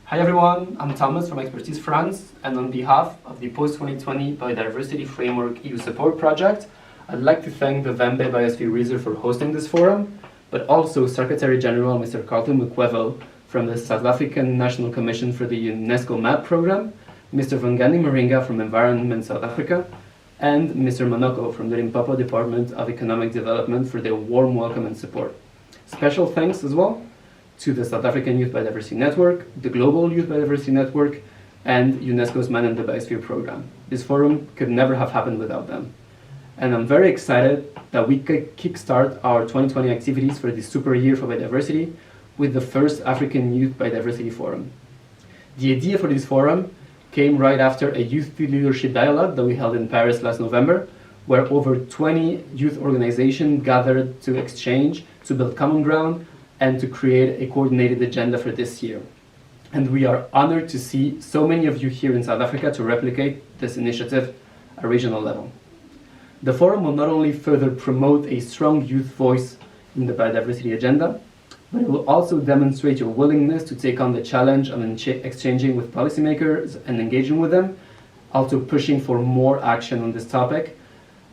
Hi everyone, I'm Thomas from Expertise France, and on behalf of the Post-2020 Biodiversity Framework EU Support Project, I'd like to thank the Vhembe Biosphere Reserve for hosting this forum, but also Secretary General Mr. Carlton Mukwevo from the South African National Commission for the UNESCO MAP Programme, Mr. Vhangani Maringa from Environment South Africa, and Mr. Monoko from the Limpopo Department of Economic Development for their warm welcome and support. Special thanks as well to the South African Youth Biodiversity Network, the Global Youth Biodiversity Network, and UNESCO's Man in the Biosphere Program. This forum could never have happened without them. And I'm very excited that we could kickstart our 2020 activities for the Super Year for Biodiversity with the first African Youth Biodiversity Forum. The idea for this forum came right after a youth leadership dialogue that we held in Paris last November, where over 20 youth organizations gathered to exchange, to build common ground, and to create a coordinated agenda for this year. And we are honored to see so many of you here in South Africa to replicate this initiative at a regional level. The forum will not only further promote a strong youth voice in the biodiversity agenda, but it will also demonstrate your willingness to take on the challenge of exchanging with policymakers and engaging with them, also pushing for more action on this topic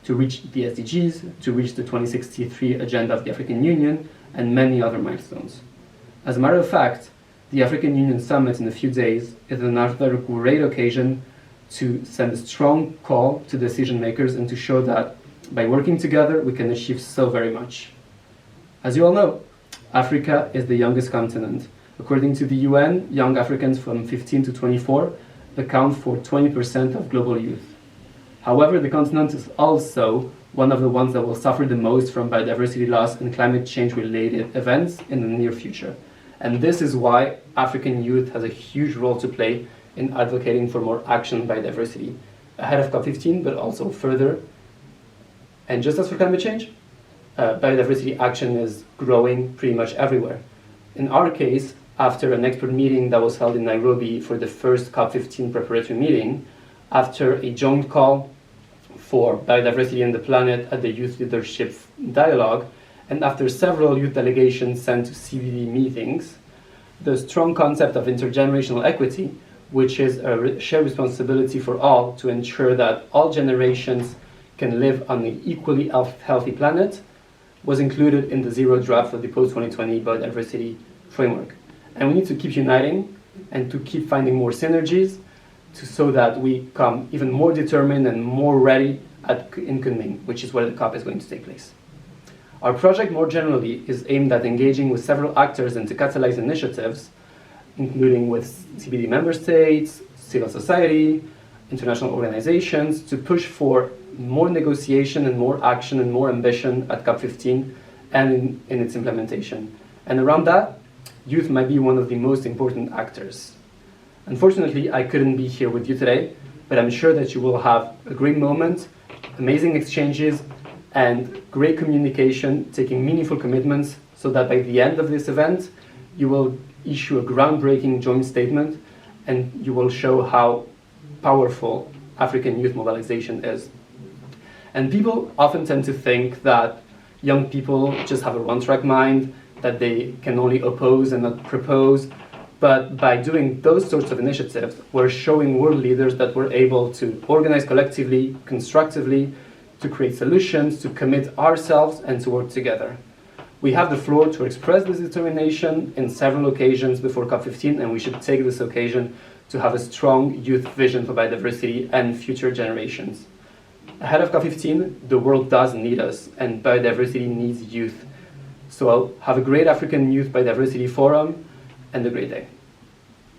to reach the SDGs, to reach the 2063 agenda of the African Union, and many other milestones. As a matter of fact, the African Union Summit in a few days is another great occasion to send a strong call to decision makers and to show that by working together we can achieve so very much. As you all know, Africa is the youngest continent. According to the UN, young Africans from 15 to 24 account for 20% of global youth. However, the continent is also one of the ones that will suffer the most from biodiversity loss and climate change related events in the near future. And this is why African youth has a huge role to play in advocating for more action on biodiversity, ahead of COP15, but also further. And just as for climate change, biodiversity action is growing pretty much everywhere. In our case, after an expert meeting that was held in Nairobi for the first COP15 preparatory meeting, after a joint call for biodiversity and the planet at the Youth Leadership Dialogue, and after several youth delegations sent to CVD meetings, the strong concept of intergenerational equity, which is a shared responsibility for all to ensure that all generations can live on an equally healthy planet, was included in the zero draft of the post-2020 biodiversity framework. And we need to keep uniting and to keep finding more synergies so that we come even more determined and more ready in Kunming, which is where the COP is going to take place. Our project more generally is aimed at engaging with several actors and to catalyze initiatives, including with CBD member states, civil society, international organizations, to push for more negotiation and more action and more ambition at COP15 and in its implementation. And around that, youth might be one of the most important actors. Unfortunately, I couldn't be here with you today, but I'm sure that you will have a great moment, amazing exchanges, and great communication, taking meaningful commitments, so that by the end of this event, you will issue a groundbreaking joint statement, and you will show how powerful African youth mobilization is. And people often tend to think that young people just have a one-track mind, that they can only oppose and not propose. But by doing those sorts of initiatives, we're showing world leaders that we're able to organize collectively, constructively, to create solutions, to commit ourselves, and to work together. We have the floor to express this determination in several occasions before COP15, and we should take this occasion to have a strong youth vision for biodiversity and future generations. Ahead of COP15, the world does need us, and biodiversity needs youth. So have a great African Youth Biodiversity Forum, and a great day.